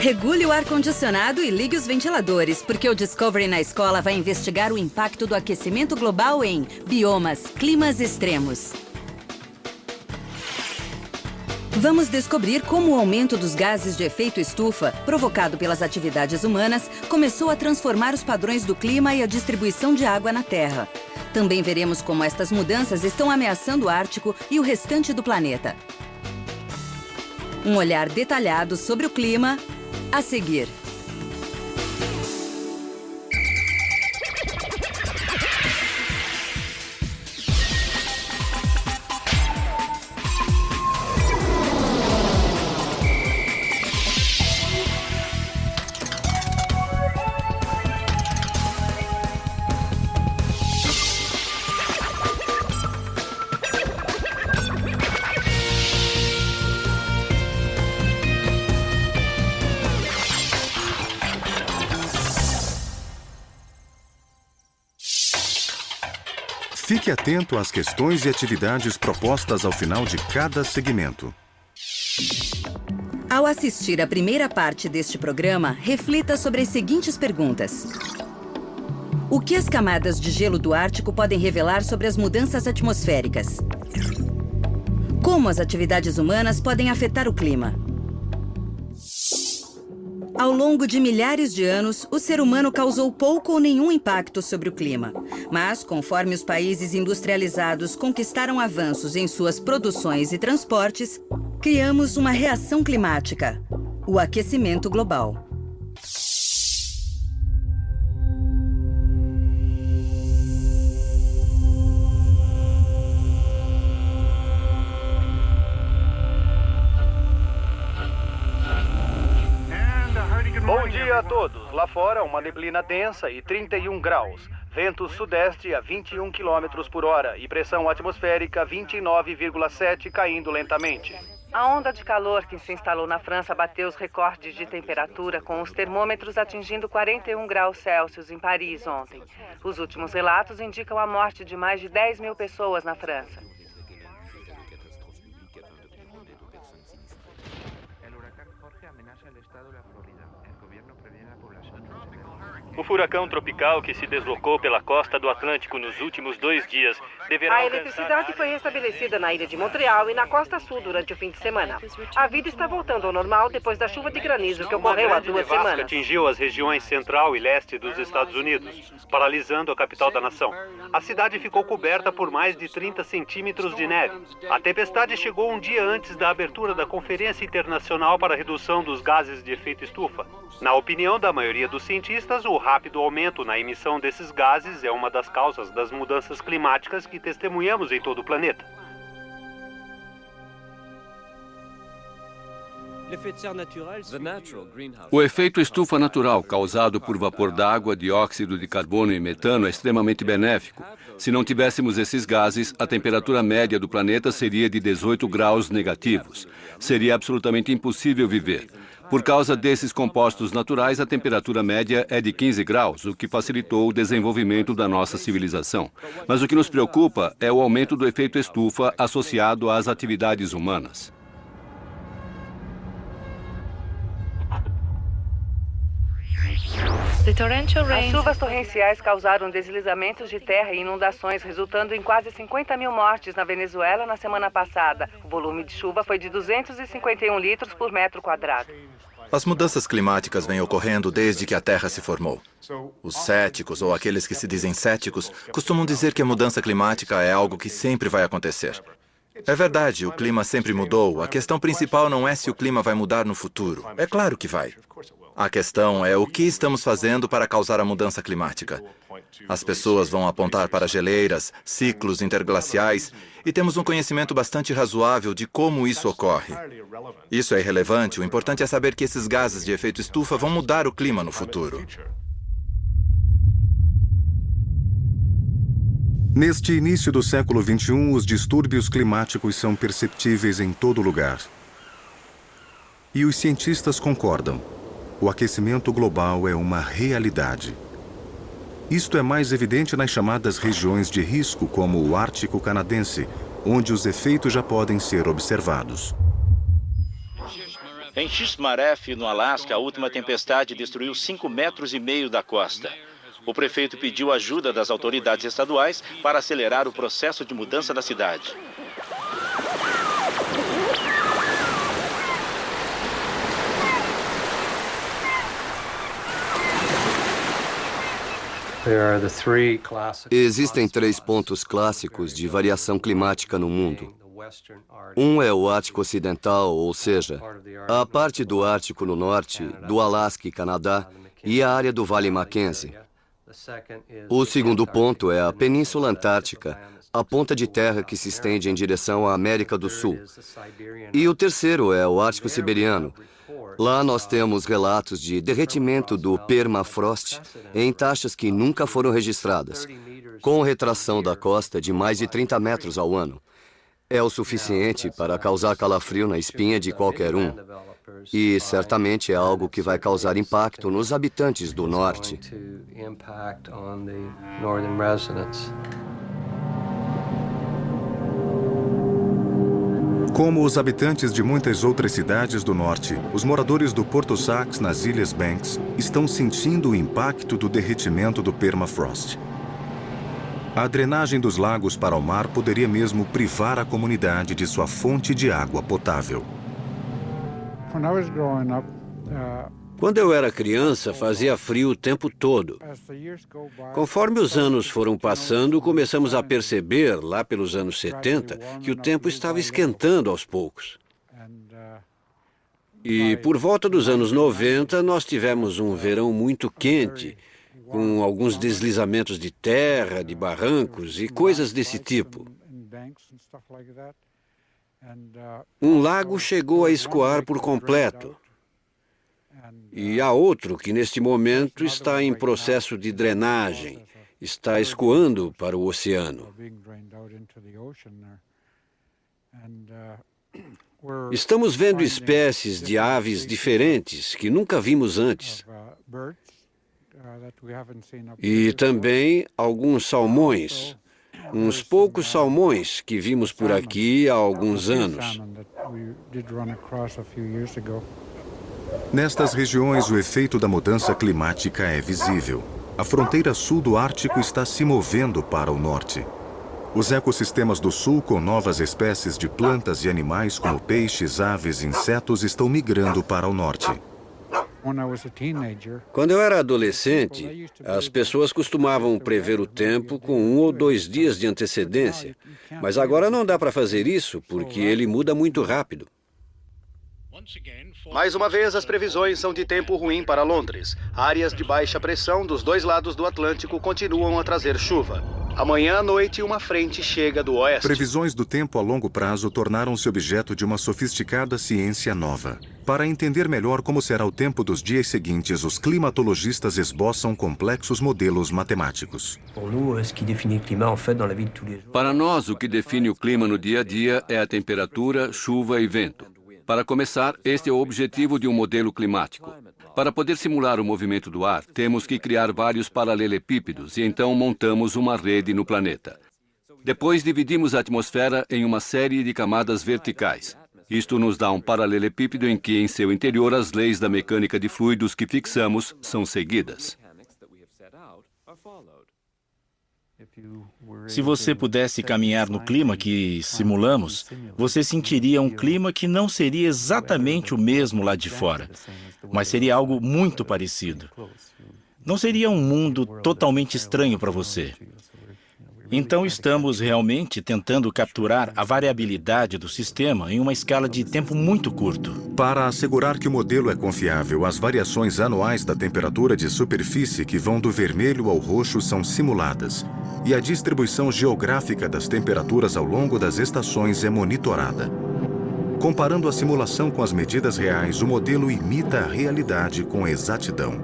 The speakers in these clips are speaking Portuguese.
Regule o ar-condicionado e ligue os ventiladores, porque o Discovery na Escola vai investigar o impacto do aquecimento global em biomas, climas extremos. Vamos descobrir como o aumento dos gases de efeito estufa, provocado pelas atividades humanas, começou a transformar os padrões do clima e a distribuição de água na Terra. Também veremos como estas mudanças estão ameaçando o Ártico e o restante do planeta. Um olhar detalhado sobre o clima, a seguir. Fique atento às questões e atividades propostas ao final de cada segmento. Ao assistir à primeira parte deste programa, reflita sobre as seguintes perguntas. O que as camadas de gelo do Ártico podem revelar sobre as mudanças atmosféricas? Como as atividades humanas podem afetar o clima? Ao longo de milhares de anos, o ser humano causou pouco ou nenhum impacto sobre o clima. Mas, conforme os países industrializados conquistaram avanços em suas produções e transportes, criamos uma reação climática, o aquecimento global. Bom dia a todos. Lá fora, uma neblina densa e 31 graus. Vento sudeste a 21 km por hora e pressão atmosférica 29,7 caindo lentamente. A onda de calor que se instalou na França bateu os recordes de temperatura, com os termômetros atingindo 41 graus Celsius em Paris ontem. Os últimos relatos indicam a morte de mais de 10 mil pessoas na França. O furacão tropical que se deslocou pela costa do Atlântico nos últimos 2 dias deverá A eletricidade foi restabelecida na ilha de Montreal e na costa sul durante o fim de semana. A vida está voltando ao normal depois da chuva de granizo que ocorreu há 2 semanas. Atingiu as regiões central e leste dos Estados Unidos, paralisando a capital da nação. A cidade ficou coberta por mais de 30 centímetros de neve. A tempestade chegou um dia antes da abertura da Conferência Internacional para a Redução dos Gases de Efeito Estufa. Na opinião da maioria dos cientistas, o rápido aumento na emissão desses gases é uma das causas das mudanças climáticas que testemunhamos em todo o planeta. O efeito estufa natural causado por vapor d'água, dióxido de carbono e metano é extremamente benéfico. Se não tivéssemos esses gases, a temperatura média do planeta seria de 18 graus negativos. Seria absolutamente impossível viver. Por causa desses compostos naturais, a temperatura média é de 15 graus, o que facilitou o desenvolvimento da nossa civilização. Mas o que nos preocupa é o aumento do efeito estufa associado às atividades humanas. As chuvas torrenciais causaram deslizamentos de terra e inundações, resultando em quase 50 mil mortes na Venezuela na semana passada. O volume de chuva foi de 251 litros por metro quadrado. As mudanças climáticas vêm ocorrendo desde que a Terra se formou. Os céticos, ou aqueles que se dizem céticos, costumam dizer que a mudança climática é algo que sempre vai acontecer. É verdade, o clima sempre mudou. A questão principal não é se o clima vai mudar no futuro. É claro que vai. A questão é o que estamos fazendo para causar a mudança climática. As pessoas vão apontar para geleiras, ciclos interglaciais, e temos um conhecimento bastante razoável de como isso ocorre. Isso é irrelevante, o importante é saber que esses gases de efeito estufa vão mudar o clima no futuro. Neste início do século XXI, os distúrbios climáticos são perceptíveis em todo lugar. E os cientistas concordam. O aquecimento global é uma realidade. Isto é mais evidente nas chamadas regiões de risco, como o Ártico canadense, onde os efeitos já podem ser observados. Em Xmaref, no Alasca, a última tempestade destruiu 5,5 metros da costa. O prefeito pediu ajuda das autoridades estaduais para acelerar o processo de mudança da cidade. Existem 3 pontos clássicos de variação climática no mundo. Um é o Ártico Ocidental, ou seja, a parte do Ártico no norte, do Alasca e Canadá, e a área do Vale Mackenzie. O segundo ponto é a Península Antártica, a ponta de terra que se estende em direção à América do Sul. E o terceiro é o Ártico Siberiano. Lá nós temos relatos de derretimento do permafrost em taxas que nunca foram registradas, com retração da costa de mais de 30 metros ao ano. É o suficiente para causar calafrio na espinha de qualquer um. E certamente é algo que vai causar impacto nos habitantes do norte. Como os habitantes de muitas outras cidades do norte, os moradores do Porto Sax, nas Ilhas Banks, estão sentindo o impacto do derretimento do permafrost. A drenagem dos lagos para o mar poderia mesmo privar a comunidade de sua fonte de água potável. Quando eu era criança, fazia frio o tempo todo. Conforme os anos foram passando, começamos a perceber, lá pelos anos 70, que o tempo estava esquentando aos poucos. E por volta dos anos 90, nós tivemos um verão muito quente, com alguns deslizamentos de terra, de barrancos e coisas desse tipo. Um lago chegou a escoar por completo. E há outro que, neste momento, está em processo de drenagem, está escoando para o oceano. Estamos vendo espécies de aves diferentes que nunca vimos antes. E também alguns salmões, uns poucos salmões que vimos por aqui há alguns anos. Nestas regiões, o efeito da mudança climática é visível. A fronteira sul do Ártico está se movendo para o norte. Os ecossistemas do sul, com novas espécies de plantas e animais como peixes, aves e insetos, estão migrando para o norte. Quando eu era adolescente, as pessoas costumavam prever o tempo com 1 ou 2 dias de antecedência. Mas agora não dá para fazer isso, porque ele muda muito rápido. Mais uma vez, as previsões são de tempo ruim para Londres. Áreas de baixa pressão dos 2 lados do Atlântico continuam a trazer chuva. Amanhã à noite, uma frente chega do oeste. Previsões do tempo a longo prazo tornaram-se objeto de uma sofisticada ciência nova. Para entender melhor como será o tempo dos dias seguintes, os climatologistas esboçam complexos modelos matemáticos. Para nós, o que define o clima no dia a dia é a temperatura, chuva e vento. Para começar, este é o objetivo de um modelo climático. Para poder simular o movimento do ar, temos que criar vários paralelepípedos e então montamos uma rede no planeta. Depois dividimos a atmosfera em uma série de camadas verticais. Isto nos dá um paralelepípedo em que, em seu interior, as leis da mecânica de fluidos que fixamos são seguidas. Se você pudesse caminhar no clima que simulamos, você sentiria um clima que não seria exatamente o mesmo lá de fora, mas seria algo muito parecido. Não seria um mundo totalmente estranho para você. Então, estamos realmente tentando capturar a variabilidade do sistema em uma escala de tempo muito curto. Para assegurar que o modelo é confiável, as variações anuais da temperatura de superfície que vão do vermelho ao roxo são simuladas. E a distribuição geográfica das temperaturas ao longo das estações é monitorada. Comparando a simulação com as medidas reais, o modelo imita a realidade com exatidão.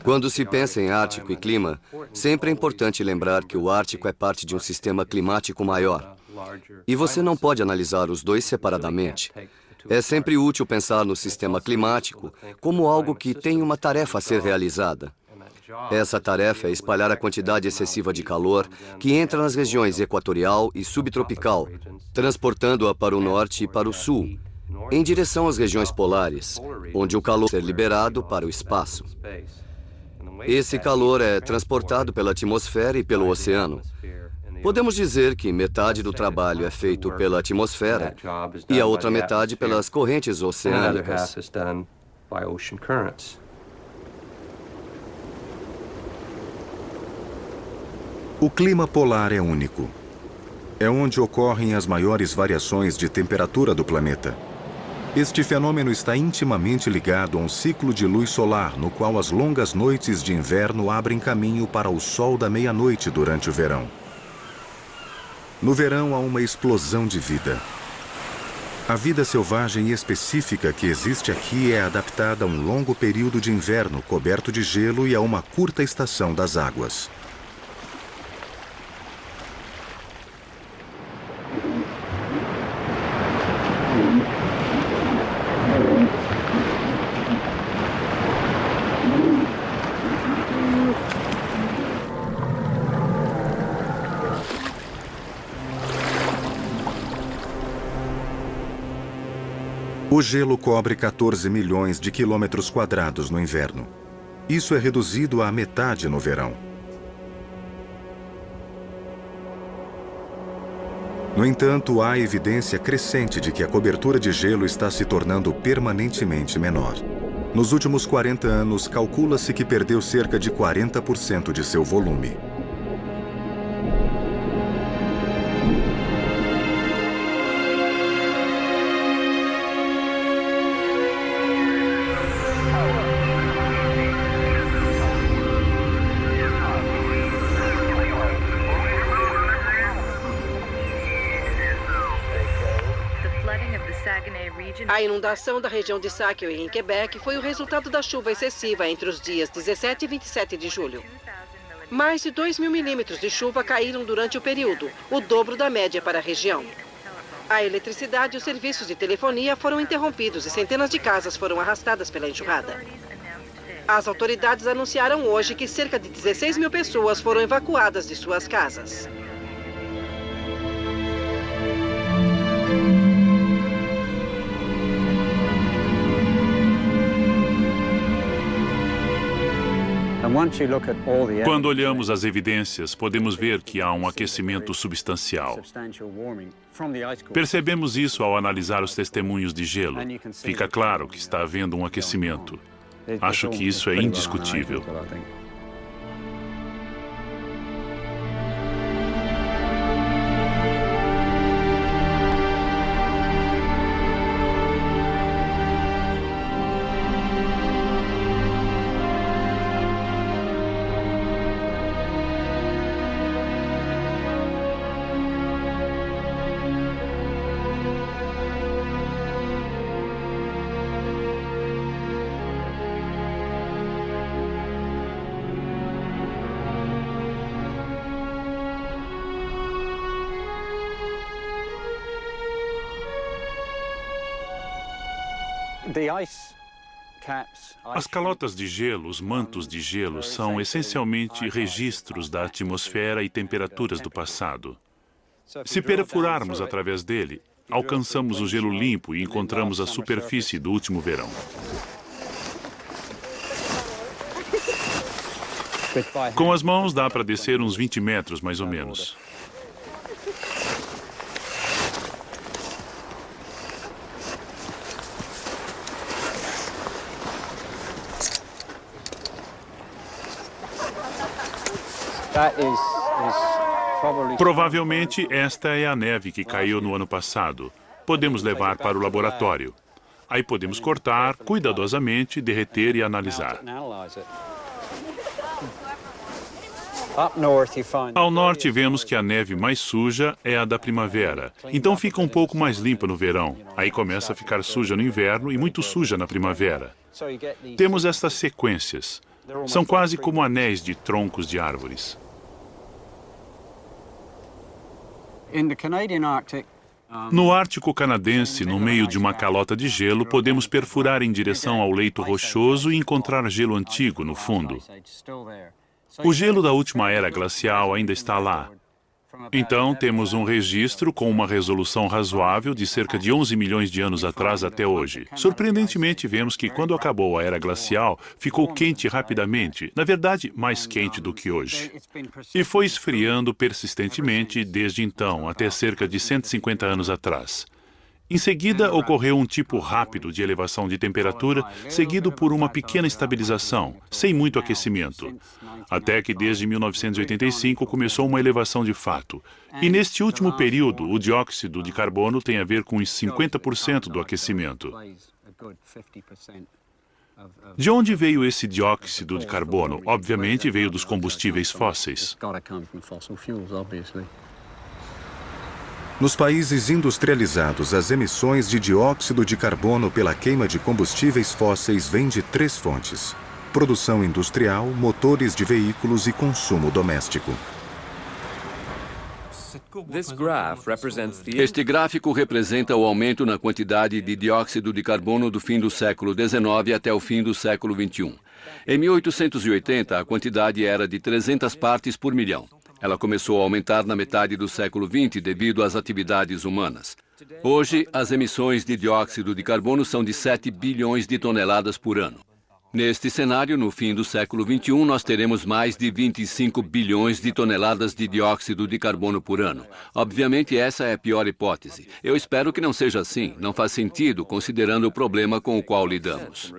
Quando se pensa em Ártico e clima, sempre é importante lembrar que o Ártico é parte de um sistema climático maior. E você não pode analisar os dois separadamente. É sempre útil pensar no sistema climático como algo que tem uma tarefa a ser realizada. Essa tarefa é espalhar a quantidade excessiva de calor que entra nas regiões equatorial e subtropical, transportando-a para o norte e para o sul, em direção às regiões polares, onde o calor é liberado para o espaço. Esse calor é transportado pela atmosfera e pelo oceano. Podemos dizer que metade do trabalho é feito pela atmosfera e a outra metade pelas correntes oceânicas. O clima polar é único. É onde ocorrem as maiores variações de temperatura do planeta. Este fenômeno está intimamente ligado a um ciclo de luz solar, no qual as longas noites de inverno abrem caminho para o sol da meia-noite durante o verão. No verão há uma explosão de vida. A vida selvagem específica que existe aqui é adaptada a um longo período de inverno coberto de gelo e a uma curta estação das águas. O gelo cobre 14 milhões de quilômetros quadrados no inverno. Isso é reduzido à metade no verão. No entanto, há evidência crescente de que a cobertura de gelo está se tornando permanentemente menor. Nos últimos 40 anos, calcula-se que perdeu cerca de 40% de seu volume. A inundação da região de Saguenay, em Quebec, foi o resultado da chuva excessiva entre os dias 17 e 27 de julho. Mais de 2.000 milímetros de chuva caíram durante o período, o dobro da média para a região. A eletricidade e os serviços de telefonia foram interrompidos e centenas de casas foram arrastadas pela enxurrada. As autoridades anunciaram hoje que cerca de 16 mil pessoas foram evacuadas de suas casas. Quando olhamos as evidências, podemos ver que há um aquecimento substancial. Percebemos isso ao analisar os testemunhos de gelo. Fica claro que está havendo um aquecimento. Acho que isso é indiscutível. As calotas de gelo, os mantos de gelo, são essencialmente registros da atmosfera e temperaturas do passado. Se perfurarmos através dele, alcançamos o gelo limpo e encontramos a superfície do último verão. Com as mãos dá para descer uns 20 metros, mais ou menos. Provavelmente esta é a neve que caiu no ano passado. Podemos levar para o laboratório. Aí podemos cortar cuidadosamente, derreter e analisar. Ao norte vemos que a neve mais suja é a da primavera. Então fica um pouco mais limpa no verão. Aí começa a ficar suja no inverno e muito suja na primavera. Temos estas sequências. São quase como anéis de troncos de árvores. No Ártico canadense, no meio de uma calota de gelo, podemos perfurar em direção ao leito rochoso e encontrar gelo antigo no fundo. O gelo da última era glacial ainda está lá. Então, temos um registro com uma resolução razoável de cerca de 11 milhões de anos atrás até hoje. Surpreendentemente, vemos que quando acabou a era glacial, ficou quente rapidamente, na verdade, mais quente do que hoje. E foi esfriando persistentemente desde então, até cerca de 150 anos atrás. Em seguida, ocorreu um tipo rápido de elevação de temperatura, seguido por uma pequena estabilização, sem muito aquecimento. Até que, desde 1985, começou uma elevação de fato. E neste último período, o dióxido de carbono tem a ver com os 50% do aquecimento. De onde veio esse dióxido de carbono? Obviamente, veio dos combustíveis fósseis. Nos países industrializados, as emissões de dióxido de carbono pela queima de combustíveis fósseis vêm de 3 fontes: produção industrial, motores de veículos e consumo doméstico. Este gráfico representa o aumento na quantidade de dióxido de carbono do fim do século XIX até o fim do século XXI. Em 1880, a quantidade era de 300 partes por milhão. Ela começou a aumentar na metade do século XX devido às atividades humanas. Hoje, as emissões de dióxido de carbono são de 7 bilhões de toneladas por ano. Neste cenário, no fim do século XXI, nós teremos mais de 25 bilhões de toneladas de dióxido de carbono por ano. Obviamente, essa é a pior hipótese. Eu espero que não seja assim. Não faz sentido, considerando o problema com o qual lidamos.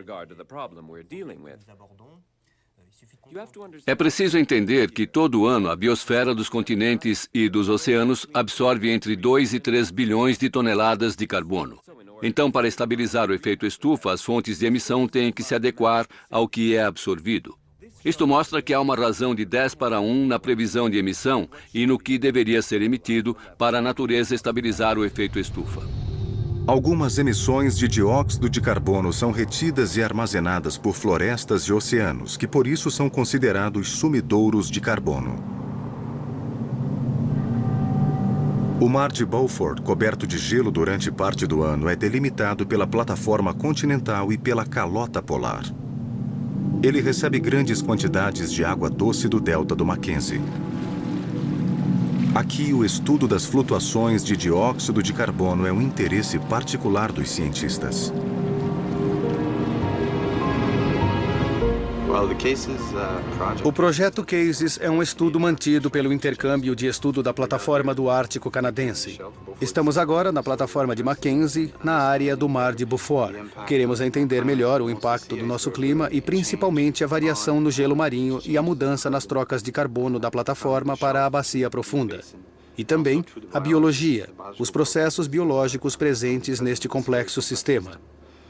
É preciso entender que todo ano a biosfera dos continentes e dos oceanos absorve entre 2 e 3 bilhões de toneladas de carbono. Então, para estabilizar o efeito estufa, as fontes de emissão têm que se adequar ao que é absorvido. Isto mostra que há uma razão de 10:1 na previsão de emissão e no que deveria ser emitido para a natureza estabilizar o efeito estufa. Algumas emissões de dióxido de carbono são retidas e armazenadas por florestas e oceanos, que por isso são considerados sumidouros de carbono. O Mar de Beaufort, coberto de gelo durante parte do ano, é delimitado pela plataforma continental e pela calota polar. Ele recebe grandes quantidades de água doce do delta do Mackenzie. Aqui, o estudo das flutuações de dióxido de carbono é um interesse particular dos cientistas. O projeto CASES é um estudo mantido pelo intercâmbio de estudo da plataforma do Ártico canadense. Estamos agora na plataforma de Mackenzie, na área do Mar de Beaufort. Queremos entender melhor o impacto do nosso clima e principalmente a variação no gelo marinho e a mudança nas trocas de carbono da plataforma para a bacia profunda. E também a biologia, os processos biológicos presentes neste complexo sistema.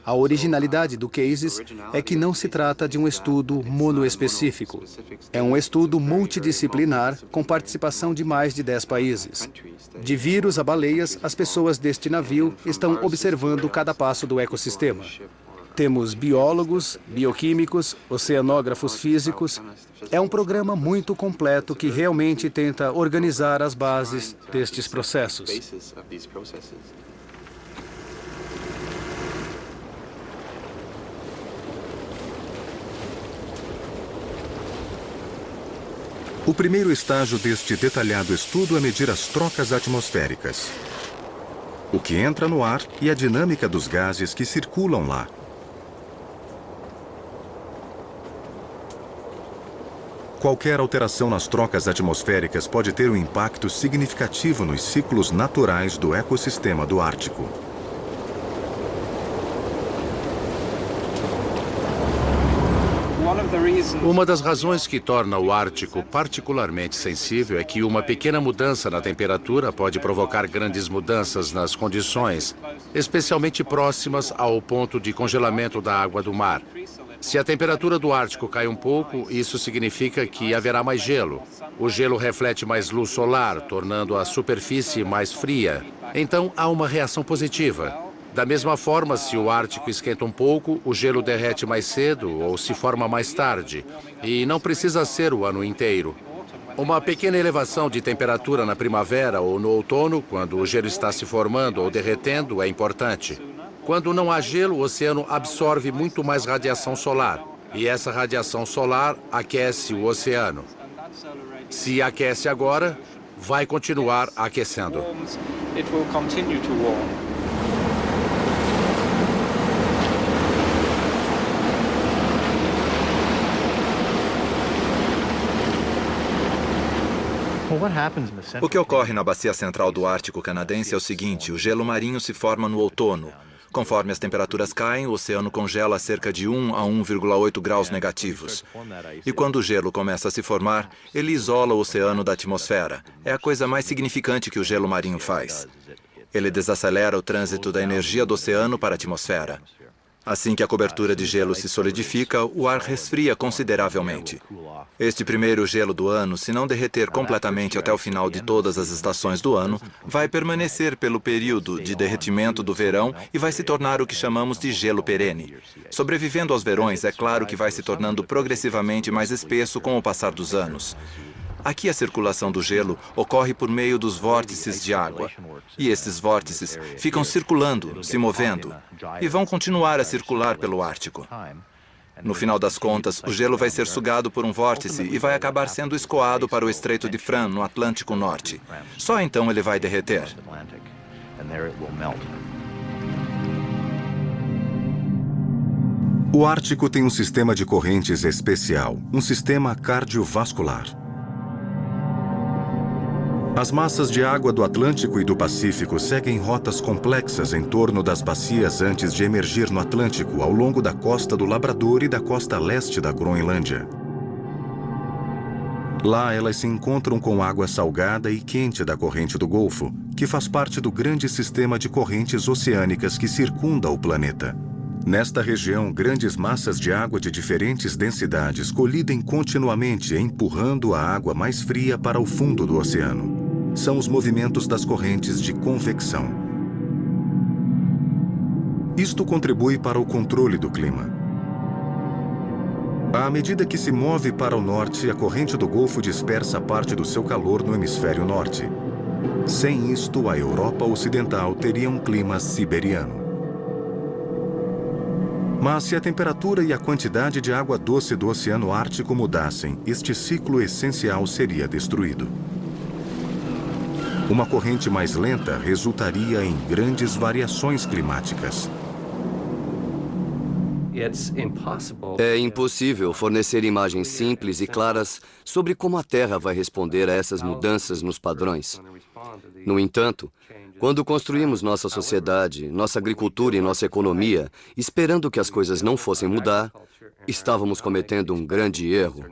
A originalidade do CASES é que não se trata de um estudo monoespecífico. É um estudo multidisciplinar com participação de mais de 10 países. De vírus a baleias, as pessoas deste navio estão observando cada passo do ecossistema. Temos biólogos, bioquímicos, oceanógrafos físicos. É um programa muito completo que realmente tenta organizar as bases destes processos. O primeiro estágio deste detalhado estudo é medir as trocas atmosféricas, o que entra no ar e a dinâmica dos gases que circulam lá. Qualquer alteração nas trocas atmosféricas pode ter um impacto significativo nos ciclos naturais do ecossistema do Ártico. Uma das razões que torna o Ártico particularmente sensível é que uma pequena mudança na temperatura pode provocar grandes mudanças nas condições, especialmente próximas ao ponto de congelamento da água do mar. Se a temperatura do Ártico cai um pouco, isso significa que haverá mais gelo. O gelo reflete mais luz solar, tornando a superfície mais fria. Então, há uma reação positiva. Da mesma forma, se o Ártico esquenta um pouco, o gelo derrete mais cedo ou se forma mais tarde. E não precisa ser o ano inteiro. Uma pequena elevação de temperatura na primavera ou no outono, quando o gelo está se formando ou derretendo, é importante. Quando não há gelo, o oceano absorve muito mais radiação solar. E essa radiação solar aquece o oceano. Se aquece agora, vai continuar aquecendo. O que ocorre na bacia central do Ártico canadense é o seguinte: o gelo marinho se forma no outono. Conforme as temperaturas caem, o oceano congela a cerca de 1 a 1,8 graus negativos. E quando o gelo começa a se formar, ele isola o oceano da atmosfera. É a coisa mais significante que o gelo marinho faz. Ele desacelera o trânsito da energia do oceano para a atmosfera. Assim que a cobertura de gelo se solidifica, o ar resfria consideravelmente. Este primeiro gelo do ano, se não derreter completamente até o final de todas as estações do ano, vai permanecer pelo período de derretimento do verão e vai se tornar o que chamamos de gelo perene. Sobrevivendo aos verões, é claro que vai se tornando progressivamente mais espesso com o passar dos anos. Aqui a circulação do gelo ocorre por meio dos vórtices de água. E esses vórtices ficam circulando, se movendo, e vão continuar a circular pelo Ártico. No final das contas, o gelo vai ser sugado por um vórtice e vai acabar sendo escoado para o Estreito de Fram, no Atlântico Norte. Só então ele vai derreter. O Ártico tem um sistema de correntes especial, um sistema cardiovascular. As massas de água do Atlântico e do Pacífico seguem rotas complexas em torno das bacias antes de emergir no Atlântico, ao longo da costa do Labrador e da costa leste da Groenlândia. Lá elas se encontram com água salgada e quente da corrente do Golfo, que faz parte do grande sistema de correntes oceânicas que circunda o planeta. Nesta região, grandes massas de água de diferentes densidades colidem continuamente, empurrando a água mais fria para o fundo do oceano. São os movimentos das correntes de convecção. Isto contribui para o controle do clima. À medida que se move para o norte, a corrente do Golfo dispersa parte do seu calor no hemisfério norte. Sem isto, a Europa Ocidental teria um clima siberiano. Mas se a temperatura e a quantidade de água doce do Oceano Ártico mudassem, este ciclo essencial seria destruído. Uma corrente mais lenta resultaria em grandes variações climáticas. É impossível fornecer imagens simples e claras sobre como a Terra vai responder a essas mudanças nos padrões. No entanto, quando construímos nossa sociedade, nossa agricultura e nossa economia, esperando que as coisas não fossem mudar, estávamos cometendo um grande erro.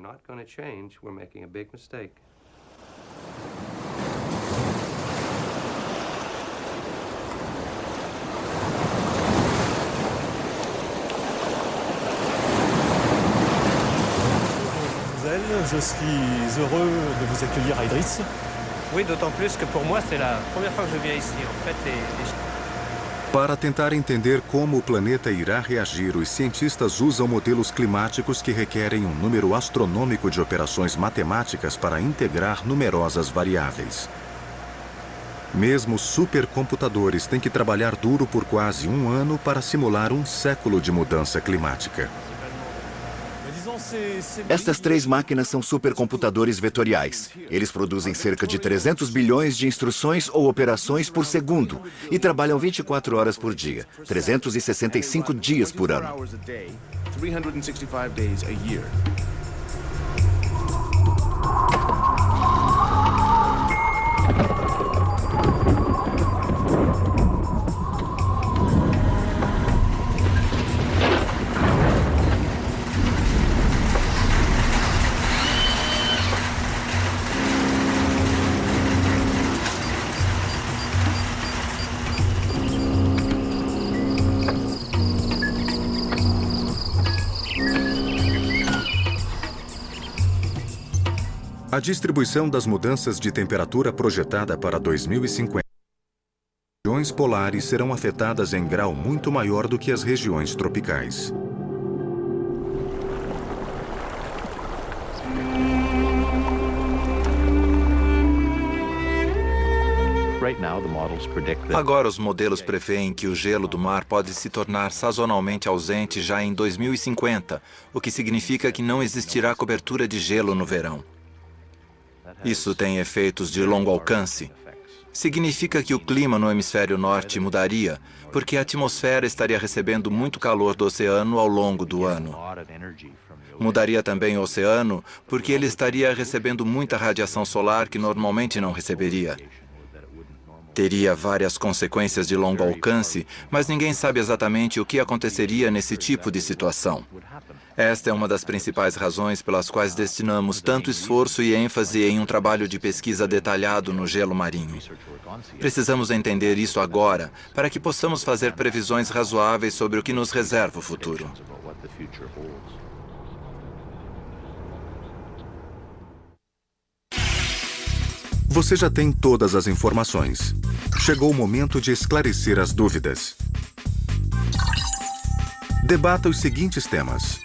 Je suis heureux de vous accueillir à Idriss. Oui, d'autant plus que pour moi c'est la première fois que je viens ici. En fait, Para tentar entender como o planeta irá reagir, os cientistas usam modelos climáticos que requerem um número astronômico de operações matemáticas para integrar numerosas variáveis. Mesmo supercomputadores têm que trabalhar duro por quase um ano para simular um século de mudança climática. Estas três máquinas são supercomputadores vetoriais. Eles produzem cerca de 300 bilhões de instruções ou operações por segundo e trabalham 24 horas por dia, 365 dias por ano. A distribuição das mudanças de temperatura projetada para 2050. As regiões polares serão afetadas em grau muito maior do que as regiões tropicais. Agora, os modelos preveem que o gelo do mar pode se tornar sazonalmente ausente já em 2050, o que significa que não existirá cobertura de gelo no verão. Isso tem efeitos de longo alcance. Significa que o clima no hemisfério norte mudaria, porque a atmosfera estaria recebendo muito calor do oceano ao longo do ano. Mudaria também o oceano, porque ele estaria recebendo muita radiação solar que normalmente não receberia. Teria várias consequências de longo alcance, mas ninguém sabe exatamente o que aconteceria nesse tipo de situação. Esta é uma das principais razões pelas quais destinamos tanto esforço e ênfase em um trabalho de pesquisa detalhado no gelo marinho. Precisamos entender isso agora, para que possamos fazer previsões razoáveis sobre o que nos reserva o futuro. Você já tem todas as informações. Chegou o momento de esclarecer as dúvidas. Debata os seguintes temas.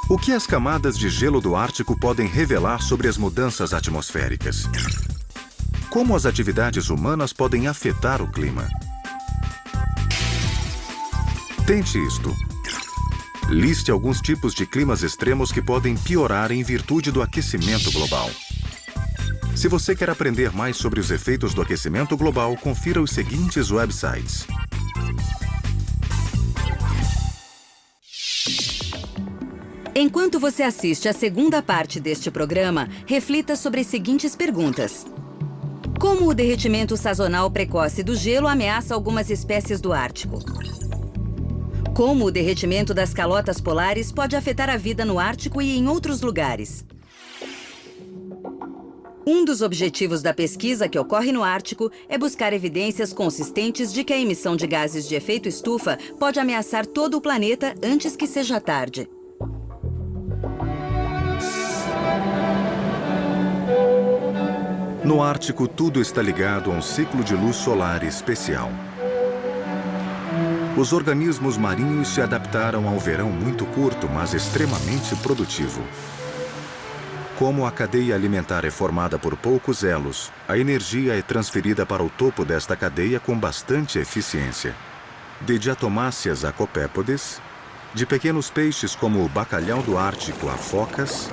O que as camadas de gelo do Ártico podem revelar sobre as mudanças atmosféricas? Como as atividades humanas podem afetar o clima? Tente isto. Liste alguns tipos de climas extremos que podem piorar em virtude do aquecimento global. Se você quer aprender mais sobre os efeitos do aquecimento global, confira os seguintes websites. Enquanto você assiste a segunda parte deste programa, reflita sobre as seguintes perguntas. Como o derretimento sazonal precoce do gelo ameaça algumas espécies do Ártico? Como o derretimento das calotas polares pode afetar a vida no Ártico e em outros lugares? Um dos objetivos da pesquisa que ocorre no Ártico é buscar evidências consistentes de que a emissão de gases de efeito estufa pode ameaçar todo o planeta antes que seja tarde. No Ártico, tudo está ligado a um ciclo de luz solar especial. Os organismos marinhos se adaptaram ao verão muito curto, mas extremamente produtivo. Como a cadeia alimentar é formada por poucos elos, a energia é transferida para o topo desta cadeia com bastante eficiência. De diatomáceas a copépodes, de pequenos peixes como o bacalhau do Ártico a focas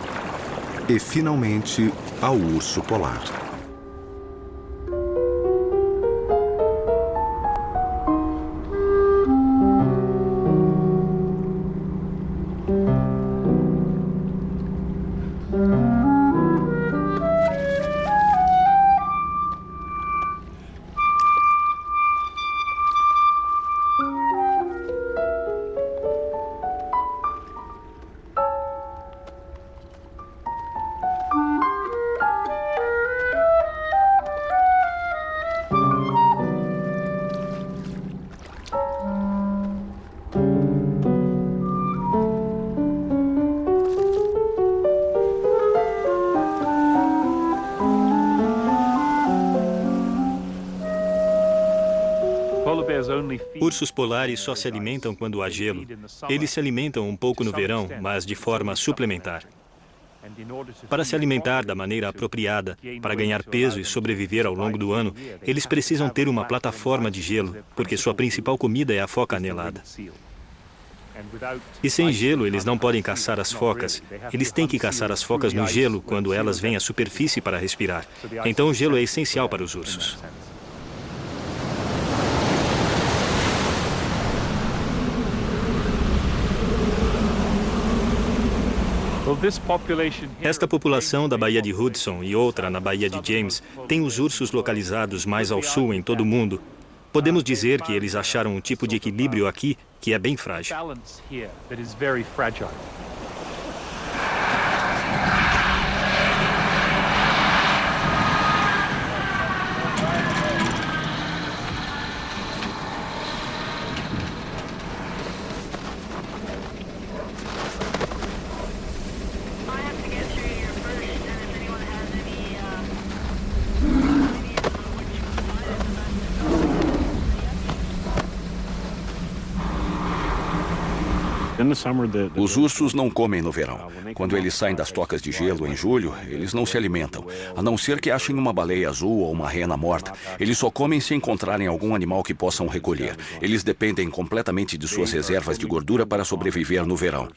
e, finalmente, ao urso polar. Ursos polares só se alimentam quando há gelo. Eles se alimentam um pouco no verão, mas de forma suplementar. Para se alimentar da maneira apropriada, para ganhar peso e sobreviver ao longo do ano, eles precisam ter uma plataforma de gelo, porque sua principal comida é a foca anelada. E sem gelo, eles não podem caçar as focas. Eles têm que caçar as focas no gelo quando elas vêm à superfície para respirar. Então o gelo é essencial para os ursos. Esta população da Baía de Hudson e outra na Baía de James tem os ursos localizados mais ao sul em todo o mundo. Podemos dizer que eles acharam um tipo de equilíbrio aqui que é bem frágil. Os ursos não comem no verão. Quando eles saem das tocas de gelo em julho, eles não se alimentam, a não ser que achem uma baleia azul ou uma rena morta. Eles só comem se encontrarem algum animal que possam recolher. Eles dependem completamente de suas reservas de gordura para sobreviver no verão.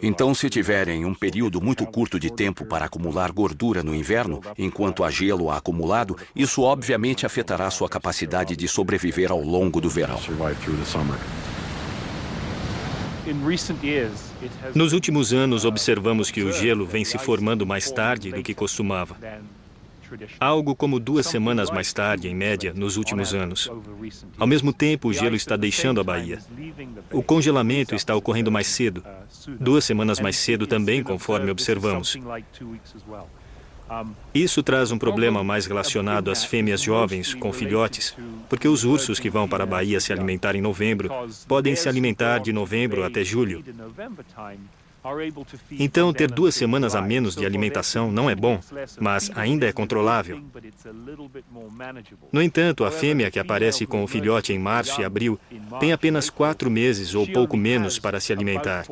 Então, se tiverem um período muito curto de tempo para acumular gordura no inverno, enquanto há gelo acumulado, isso obviamente afetará sua capacidade de sobreviver ao longo do verão. Nos últimos anos, observamos que o gelo vem se formando mais tarde do que costumava. Algo como 2 semanas mais tarde, em média, nos últimos anos. Ao mesmo tempo, o gelo está deixando a baía. O congelamento está ocorrendo mais cedo. 2 semanas mais cedo também, conforme observamos. Isso traz um problema mais relacionado às fêmeas jovens com filhotes, porque os ursos que vão para a baía se alimentar em novembro podem se alimentar de novembro até julho. Então, ter 2 semanas a menos de alimentação não é bom, mas ainda é controlável. No entanto, a fêmea que aparece com o filhote em março e abril tem apenas 4 meses ou pouco menos para se alimentar.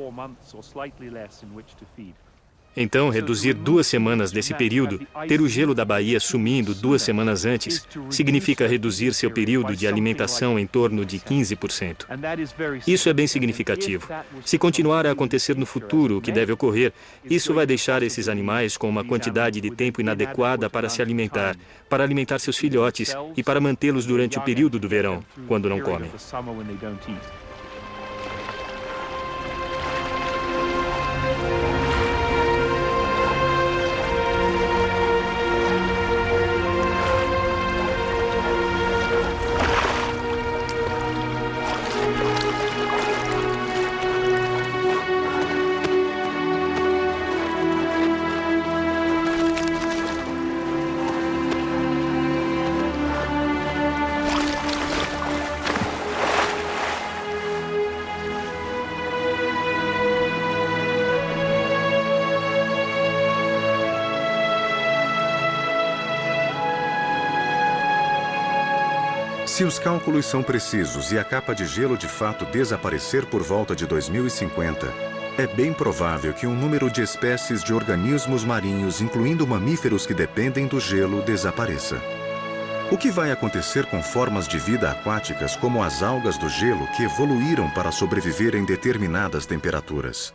Então, reduzir 2 semanas desse período, ter o gelo da baía sumindo 2 semanas antes, significa reduzir seu período de alimentação em torno de 15%. Isso é bem significativo. Se continuar a acontecer no futuro, o que deve ocorrer, isso vai deixar esses animais com uma quantidade de tempo inadequada para se alimentar, para alimentar seus filhotes e para mantê-los durante o período do verão, quando não comem. Se os cálculos são precisos e a capa de gelo de fato desaparecer por volta de 2050, é bem provável que um número de espécies de organismos marinhos, incluindo mamíferos que dependem do gelo, desapareça. O que vai acontecer com formas de vida aquáticas como as algas do gelo que evoluíram para sobreviver em determinadas temperaturas?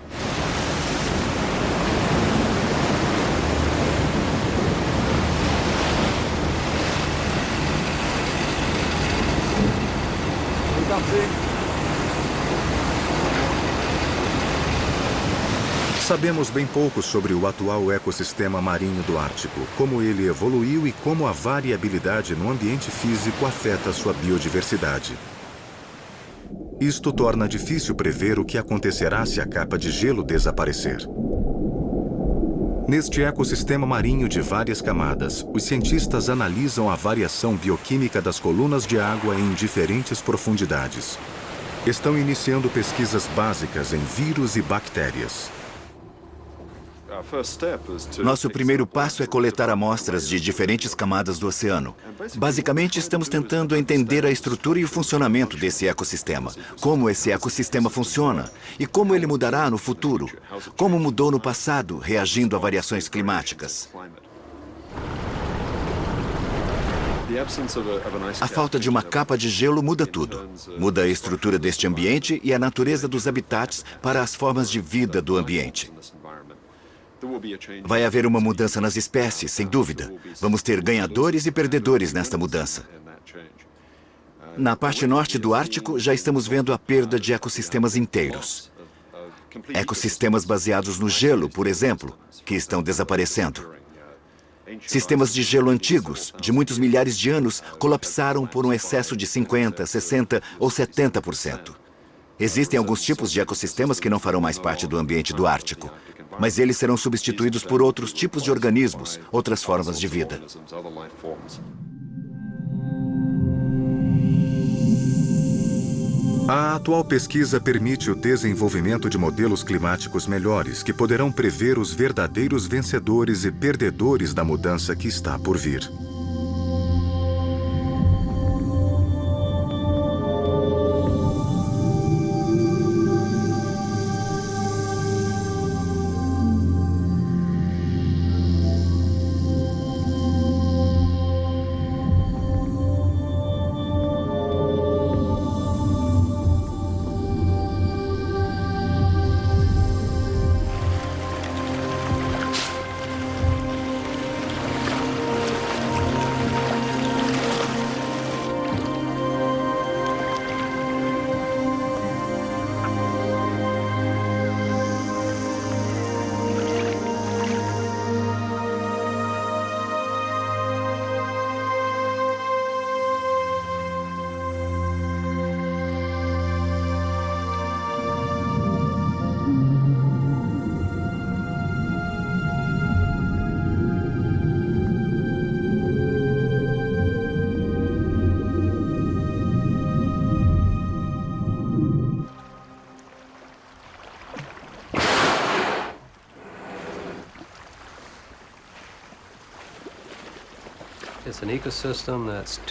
Sabemos bem pouco sobre o atual ecossistema marinho do Ártico, como ele evoluiu e como a variabilidade no ambiente físico afeta sua biodiversidade. Isto torna difícil prever o que acontecerá se a capa de gelo desaparecer. Neste ecossistema marinho de várias camadas, os cientistas analisam a variação bioquímica das colunas de água em diferentes profundidades. Estão iniciando pesquisas básicas em vírus e bactérias. Nosso primeiro passo é coletar amostras de diferentes camadas do oceano. Basicamente, estamos tentando entender a estrutura e o funcionamento desse ecossistema, como esse ecossistema funciona e como ele mudará no futuro, como mudou no passado, reagindo a variações climáticas. A falta de uma capa de gelo muda tudo. Muda a estrutura deste ambiente e a natureza dos habitats para as formas de vida do ambiente. Vai haver uma mudança nas espécies, sem dúvida. Vamos ter ganhadores e perdedores nesta mudança. Na parte norte do Ártico, já estamos vendo a perda de ecossistemas inteiros. Ecossistemas baseados no gelo, por exemplo, que estão desaparecendo. Sistemas de gelo antigos, de muitos milhares de anos, colapsaram por um excesso de 50%, 60% ou 70%. Existem alguns tipos de ecossistemas que não farão mais parte do ambiente do Ártico, mas eles serão substituídos por outros tipos de organismos, outras formas de vida. A atual pesquisa permite o desenvolvimento de modelos climáticos melhores que poderão prever os verdadeiros vencedores e perdedores da mudança que está por vir.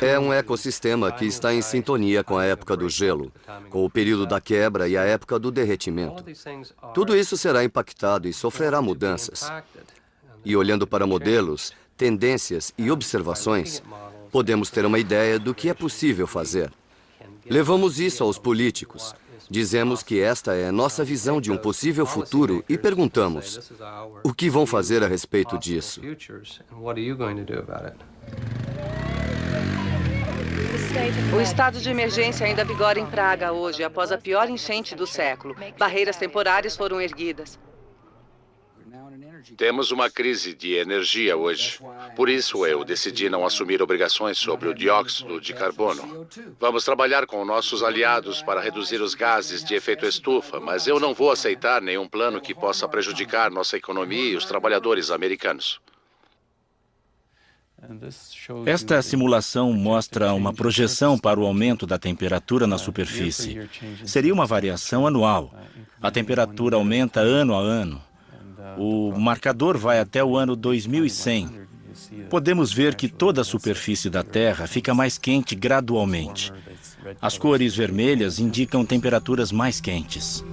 É um ecossistema que está em sintonia com a época do gelo, com o período da quebra e a época do derretimento. Tudo isso será impactado e sofrerá mudanças. E olhando para modelos, tendências e observações, podemos ter uma ideia do que é possível fazer. Levamos isso aos políticos. Dizemos que esta é nossa visão de um possível futuro e perguntamos: o que vão fazer a respeito disso? O estado de emergência ainda vigora em Praga hoje, após a pior enchente do século. Barreiras temporárias foram erguidas. Temos uma crise de energia hoje. Por isso eu decidi não assumir obrigações sobre o dióxido de carbono. Vamos trabalhar com nossos aliados para reduzir os gases de efeito estufa, mas eu não vou aceitar nenhum plano que possa prejudicar nossa economia e os trabalhadores americanos. Esta simulação mostra uma projeção para o aumento da temperatura na superfície. Seria uma variação anual. A temperatura aumenta ano a ano. O marcador vai até o ano 2100. Podemos ver que toda a superfície da Terra fica mais quente gradualmente. As cores vermelhas indicam temperaturas mais quentes.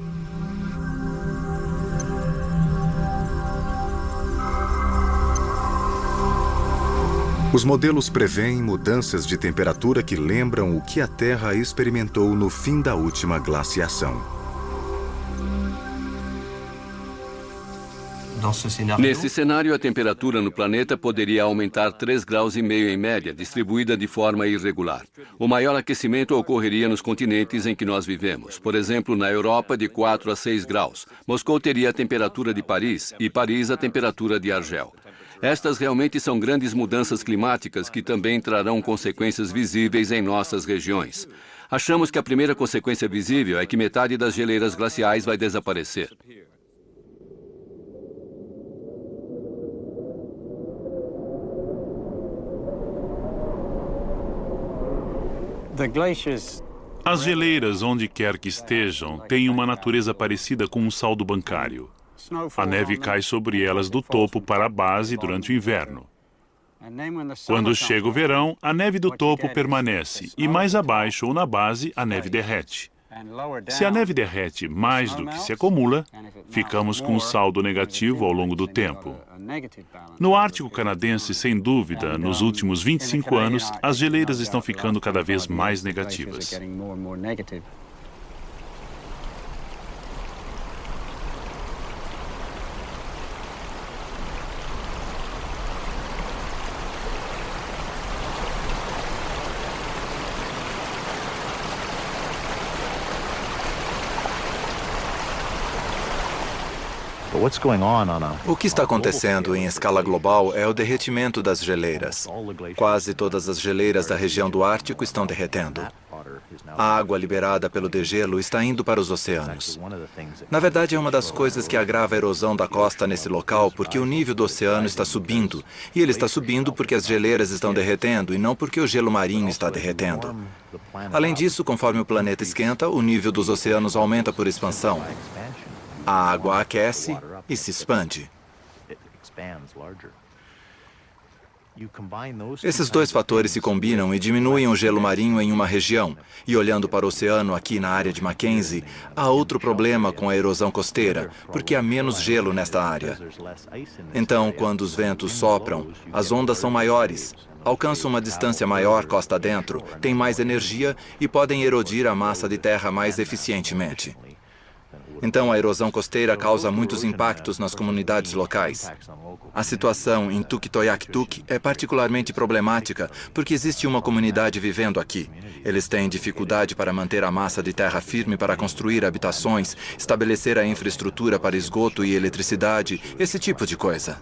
Os modelos prevêem mudanças de temperatura que lembram o que a Terra experimentou no fim da última glaciação. Nesse cenário, a temperatura no planeta poderia aumentar 3,5 graus em média, distribuída de forma irregular. O maior aquecimento ocorreria nos continentes em que nós vivemos. Por exemplo, na Europa, de 4 a 6 graus. Moscou teria a temperatura de Paris e Paris a temperatura de Argel. Estas realmente são grandes mudanças climáticas que também trarão consequências visíveis em nossas regiões. Achamos que a primeira consequência visível é que metade das geleiras glaciais vai desaparecer. As geleiras, onde quer que estejam, têm uma natureza parecida com um saldo bancário. A neve cai sobre elas do topo para a base durante o inverno. Quando chega o verão, a neve do topo permanece e mais abaixo ou na base, a neve derrete. Se a neve derrete mais do que se acumula, ficamos com um saldo negativo ao longo do tempo. No Ártico canadense, sem dúvida, nos últimos 25 anos, as geleiras estão ficando cada vez mais negativas. O que está acontecendo em escala global é o derretimento das geleiras. Quase todas as geleiras da região do Ártico estão derretendo. A água liberada pelo degelo está indo para os oceanos. Na verdade, é uma das coisas que agrava a erosão da costa nesse local, porque o nível do oceano está subindo. E ele está subindo porque as geleiras estão derretendo e não porque o gelo marinho está derretendo. Além disso, conforme o planeta esquenta, o nível dos oceanos aumenta por expansão. A água aquece e se expande. Esses dois fatores se combinam e diminuem o gelo marinho em uma região. E olhando para o oceano aqui na área de Mackenzie, há outro problema com a erosão costeira, porque há menos gelo nesta área. Então, quando os ventos sopram, as ondas são maiores, alcançam uma distância maior costa dentro, têm mais energia e podem erodir a massa de terra mais eficientemente. Então, a erosão costeira causa muitos impactos nas comunidades locais. A situação em Tuktoyaktuk é particularmente problemática porque existe uma comunidade vivendo aqui. Eles têm dificuldade para manter a massa de terra firme para construir habitações, estabelecer a infraestrutura para esgoto e eletricidade, esse tipo de coisa.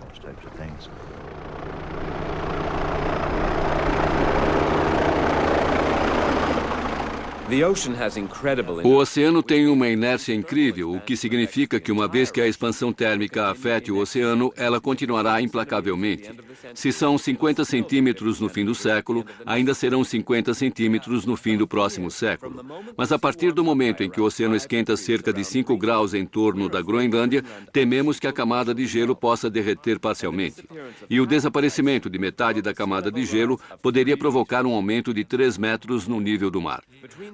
O oceano tem uma inércia incrível, o que significa que uma vez que a expansão térmica afete o oceano, ela continuará implacavelmente. Se são 50 centímetros no fim do século, ainda serão 50 centímetros no fim do próximo século. Mas a partir do momento em que o oceano esquenta cerca de 5 graus em torno da Groenlândia, tememos que a camada de gelo possa derreter parcialmente. E o desaparecimento de metade da camada de gelo poderia provocar um aumento de 3 metros no nível do mar.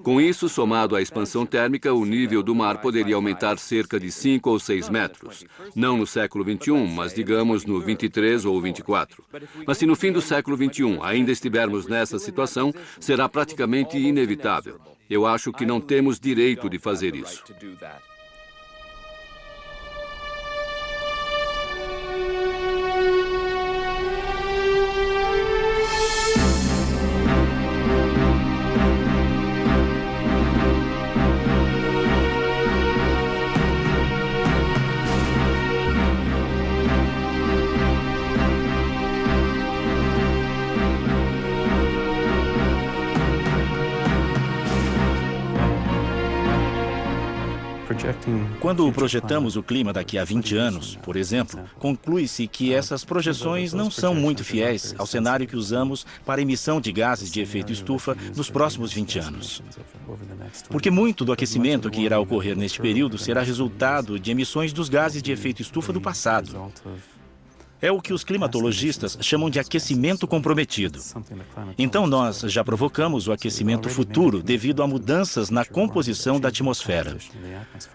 Com isso, somado à expansão térmica, o nível do mar poderia aumentar cerca de 5 ou 6 metros. Não no século XXI, mas digamos no 23 ou 24. Mas se no fim do século XXI ainda estivermos nessa situação, será praticamente inevitável. Eu acho que não temos direito de fazer isso. Quando projetamos o clima daqui a 20 anos, por exemplo, conclui-se que essas projeções não são muito fiéis ao cenário que usamos para a emissão de gases de efeito estufa nos próximos 20 anos. Porque muito do aquecimento que irá ocorrer neste período será resultado de emissões dos gases de efeito estufa do passado. É o que os climatologistas chamam de aquecimento comprometido. Então, nós já provocamos o aquecimento futuro devido a mudanças na composição da atmosfera.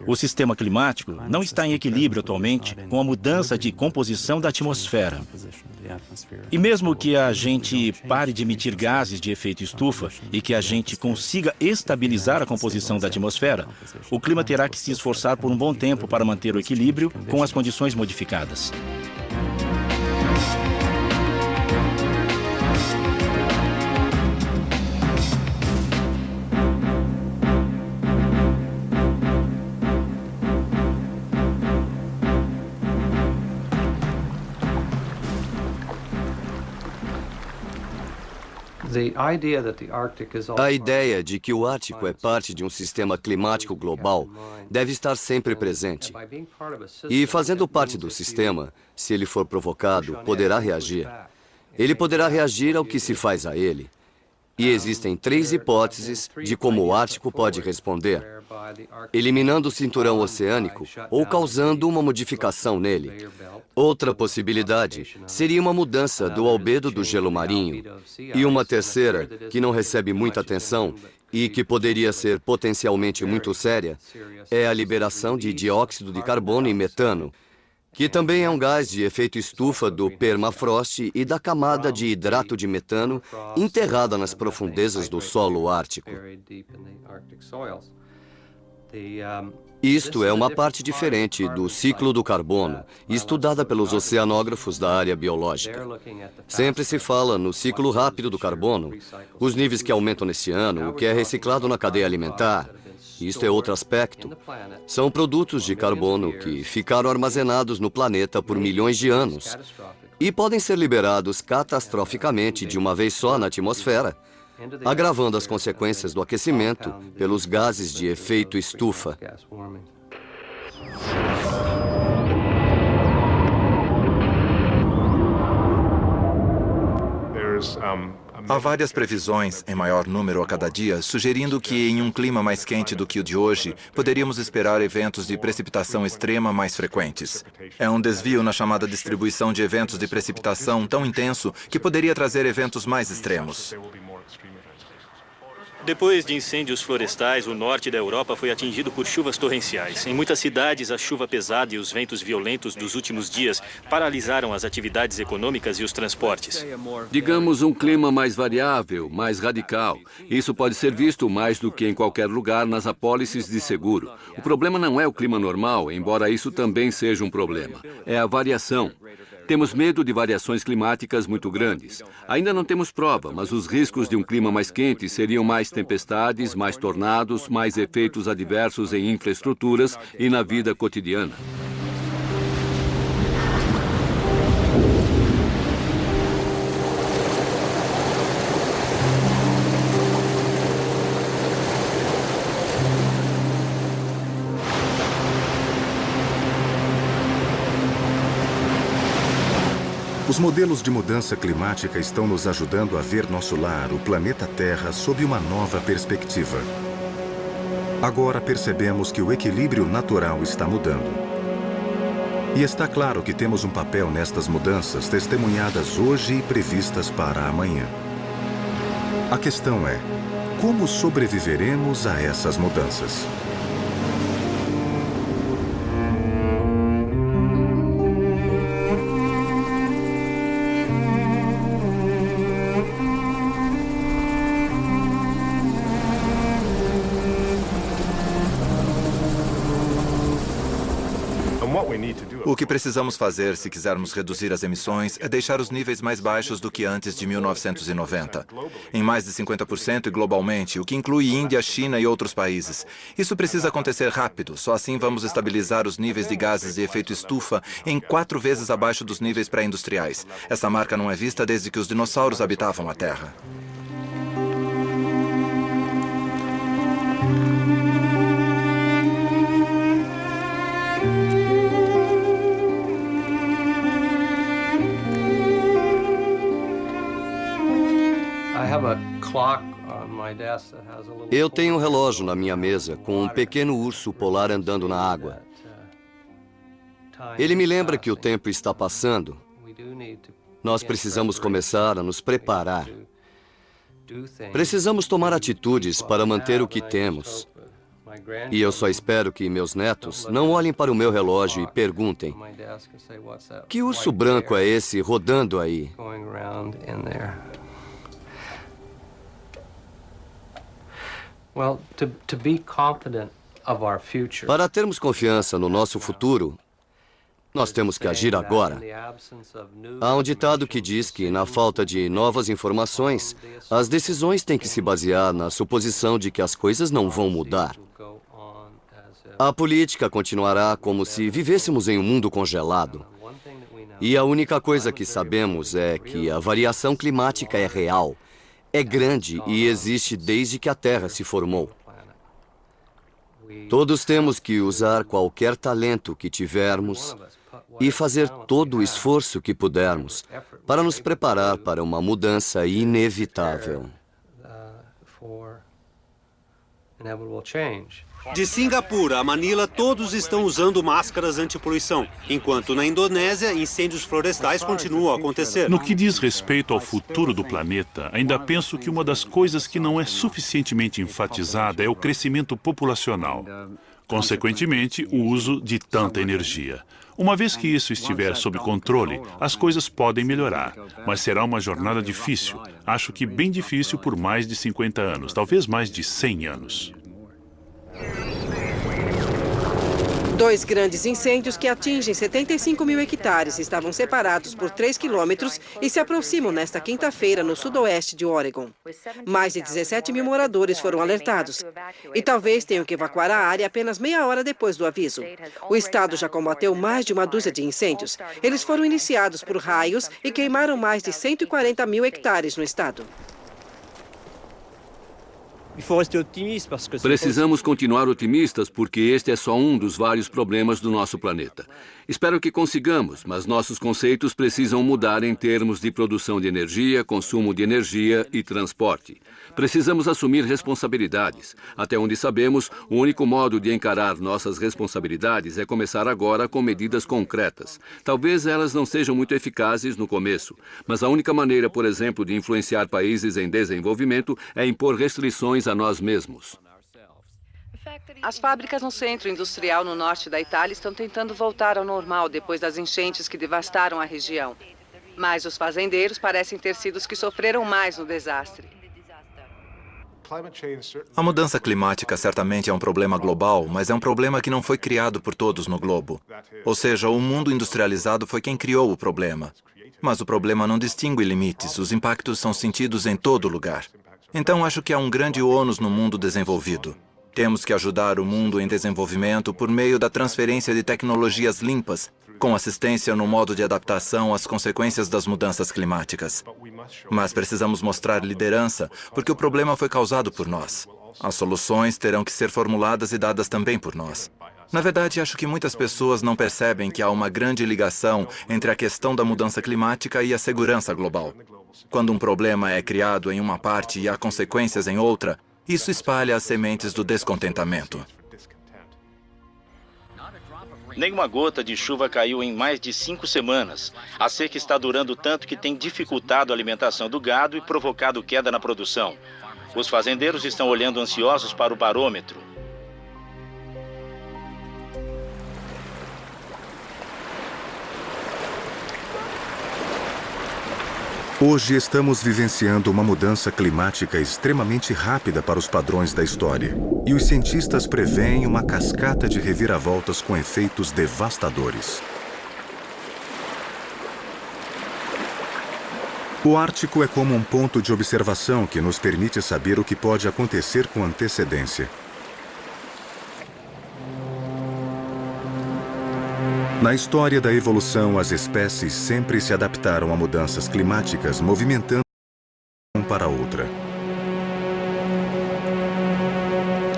O sistema climático não está em equilíbrio atualmente com a mudança de composição da atmosfera. E mesmo que a gente pare de emitir gases de efeito estufa e que a gente consiga estabilizar a composição da atmosfera, o clima terá que se esforçar por um bom tempo para manter o equilíbrio com as condições modificadas. A ideia de que o Ártico é parte de um sistema climático global deve estar sempre presente. E fazendo parte do sistema, se ele for provocado, poderá reagir. Ele poderá reagir ao que se faz a ele. E existem 3 hipóteses de como o Ártico pode responder: eliminando o cinturão oceânico ou causando uma modificação nele. Outra possibilidade seria uma mudança do albedo do gelo marinho. E uma terceira, que não recebe muita atenção e que poderia ser potencialmente muito séria, é a liberação de dióxido de carbono e metano, que também é um gás de efeito estufa do permafrost e da camada de hidrato de metano enterrada nas profundezas do solo ártico. Isto é uma parte diferente do ciclo do carbono, estudada pelos oceanógrafos da área biológica. Sempre se fala no ciclo rápido do carbono, os níveis que aumentam neste ano, o que é reciclado na cadeia alimentar. Isto é outro aspecto. São produtos de carbono que ficaram armazenados no planeta por milhões de anos e podem ser liberados catastroficamente de uma vez só na atmosfera, agravando as consequências do aquecimento pelos gases de efeito estufa. Há várias previsões, em maior número a cada dia, sugerindo que em um clima mais quente do que o de hoje, poderíamos esperar eventos de precipitação extrema mais frequentes. É um desvio na chamada distribuição de eventos de precipitação tão intenso que poderia trazer eventos mais extremos. Depois de incêndios florestais, o norte da Europa foi atingido por chuvas torrenciais. Em muitas cidades, a chuva pesada e os ventos violentos dos últimos dias paralisaram as atividades econômicas e os transportes. Digamos um clima mais variável, mais radical. Isso pode ser visto mais do que em qualquer lugar nas apólices de seguro. O problema não é o clima normal, embora isso também seja um problema. É a variação. Temos medo de variações climáticas muito grandes. Ainda não temos prova, mas os riscos de um clima mais quente seriam mais tempestades, mais tornados, mais efeitos adversos em infraestruturas e na vida cotidiana. Os modelos de mudança climática estão nos ajudando a ver nosso lar, o planeta Terra, sob uma nova perspectiva. Agora percebemos que o equilíbrio natural está mudando. E está claro que temos um papel nestas mudanças testemunhadas hoje e previstas para amanhã. A questão é, como sobreviveremos a essas mudanças? O que precisamos fazer se quisermos reduzir as emissões é deixar os níveis mais baixos do que antes de 1990. Em mais de 50% e globalmente, o que inclui Índia, China e outros países. Isso precisa acontecer rápido, só assim vamos estabilizar os níveis de gases de efeito estufa em 4 vezes abaixo dos níveis pré-industriais. Essa marca não é vista desde que os dinossauros habitavam a Terra. Eu tenho um relógio na minha mesa com um pequeno urso polar andando na água. Ele me lembra que o tempo está passando. Nós precisamos começar a nos preparar. Precisamos tomar atitudes para manter o que temos. E eu só espero que meus netos não olhem para o meu relógio e perguntem: que urso branco é esse rodando aí? Para termos confiança no nosso futuro, nós temos que agir agora. Há um ditado que diz que, na falta de novas informações, as decisões têm que se basear na suposição de que as coisas não vão mudar. A política continuará como se vivêssemos em um mundo congelado. E a única coisa que sabemos é que a variação climática é real, é grande e existe desde que a Terra se formou. Todos temos que usar qualquer talento que tivermos e fazer todo o esforço que pudermos para nos preparar para uma mudança inevitável. De Singapura a Manila, todos estão usando máscaras antipoluição, enquanto na Indonésia, incêndios florestais continuam a acontecer. No que diz respeito ao futuro do planeta, ainda penso que uma das coisas que não é suficientemente enfatizada é o crescimento populacional. Consequentemente, o uso de tanta energia. Uma vez que isso estiver sob controle, as coisas podem melhorar, mas será uma jornada difícil. Acho que bem difícil por mais de 50 anos, talvez mais de 100 anos. 2 grandes incêndios que atingem 75 mil hectares estavam separados por 3 quilômetros e se aproximam nesta quinta-feira no sudoeste de Oregon. Mais de 17 mil moradores foram alertados e talvez tenham que evacuar a área apenas meia hora depois do aviso. O estado já combateu mais de uma dúzia de incêndios. Eles foram iniciados por raios e queimaram mais de 140 mil hectares no estado. Precisamos continuar otimistas porque este é só um dos vários problemas do nosso planeta. Espero que consigamos, mas nossos conceitos precisam mudar em termos de produção de energia, consumo de energia e transporte. Precisamos assumir responsabilidades. Até onde sabemos, o único modo de encarar nossas responsabilidades é começar agora com medidas concretas. Talvez elas não sejam muito eficazes no começo, mas a única maneira, por exemplo, de influenciar países em desenvolvimento é impor restrições a nós mesmos. As fábricas no centro industrial no norte da Itália estão tentando voltar ao normal depois das enchentes que devastaram a região. Mas os fazendeiros parecem ter sido os que sofreram mais no desastre. A mudança climática certamente é um problema global, mas é um problema que não foi criado por todos no globo. Ou seja, o mundo industrializado foi quem criou o problema. Mas o problema não distingue limites, os impactos são sentidos em todo lugar. Então acho que há um grande ônus no mundo desenvolvido. Temos que ajudar o mundo em desenvolvimento por meio da transferência de tecnologias limpas, com assistência no modo de adaptação às consequências das mudanças climáticas. Mas precisamos mostrar liderança, porque o problema foi causado por nós. As soluções terão que ser formuladas e dadas também por nós. Na verdade, acho que muitas pessoas não percebem que há uma grande ligação entre a questão da mudança climática e a segurança global. Quando um problema é criado em uma parte e há consequências em outra, isso espalha as sementes do descontentamento. Nenhuma gota de chuva caiu em mais de 5 semanas. A seca está durando tanto que tem dificultado a alimentação do gado e provocado queda na produção. Os fazendeiros estão olhando ansiosos para o barômetro. Hoje estamos vivenciando uma mudança climática extremamente rápida para os padrões da história. E os cientistas preveem uma cascata de reviravoltas com efeitos devastadores. O Ártico é como um ponto de observação que nos permite saber o que pode acontecer com antecedência. Na história da evolução, as espécies sempre se adaptaram a mudanças climáticas, movimentando uma para a outra.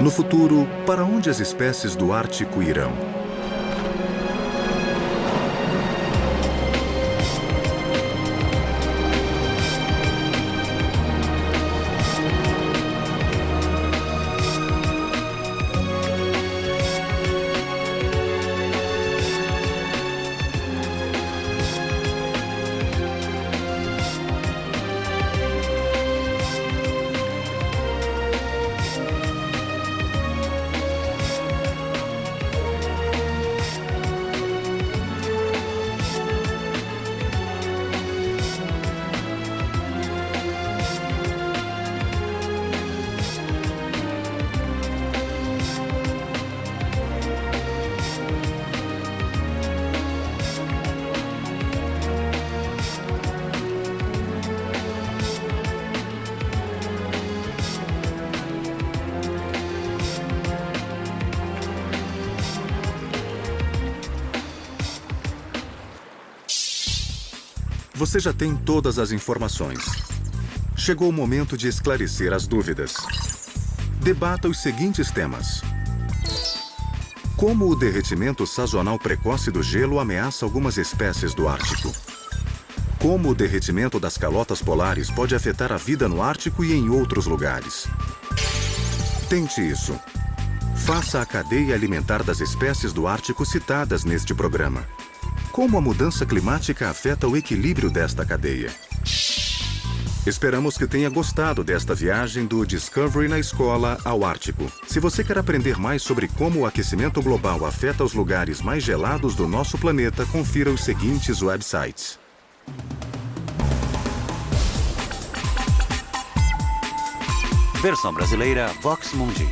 No futuro, para onde as espécies do Ártico irão? Você já tem todas as informações. Chegou o momento de esclarecer as dúvidas. Debata os seguintes temas. Como o derretimento sazonal precoce do gelo ameaça algumas espécies do Ártico? Como o derretimento das calotas polares pode afetar a vida no Ártico e em outros lugares? Tente isso. Faça a cadeia alimentar das espécies do Ártico citadas neste programa. Como a mudança climática afeta o equilíbrio desta cadeia? Esperamos que tenha gostado desta viagem do Discovery na Escola ao Ártico. Se você quer aprender mais sobre como o aquecimento global afeta os lugares mais gelados do nosso planeta, confira os seguintes websites. Versão brasileira Vox Mundi.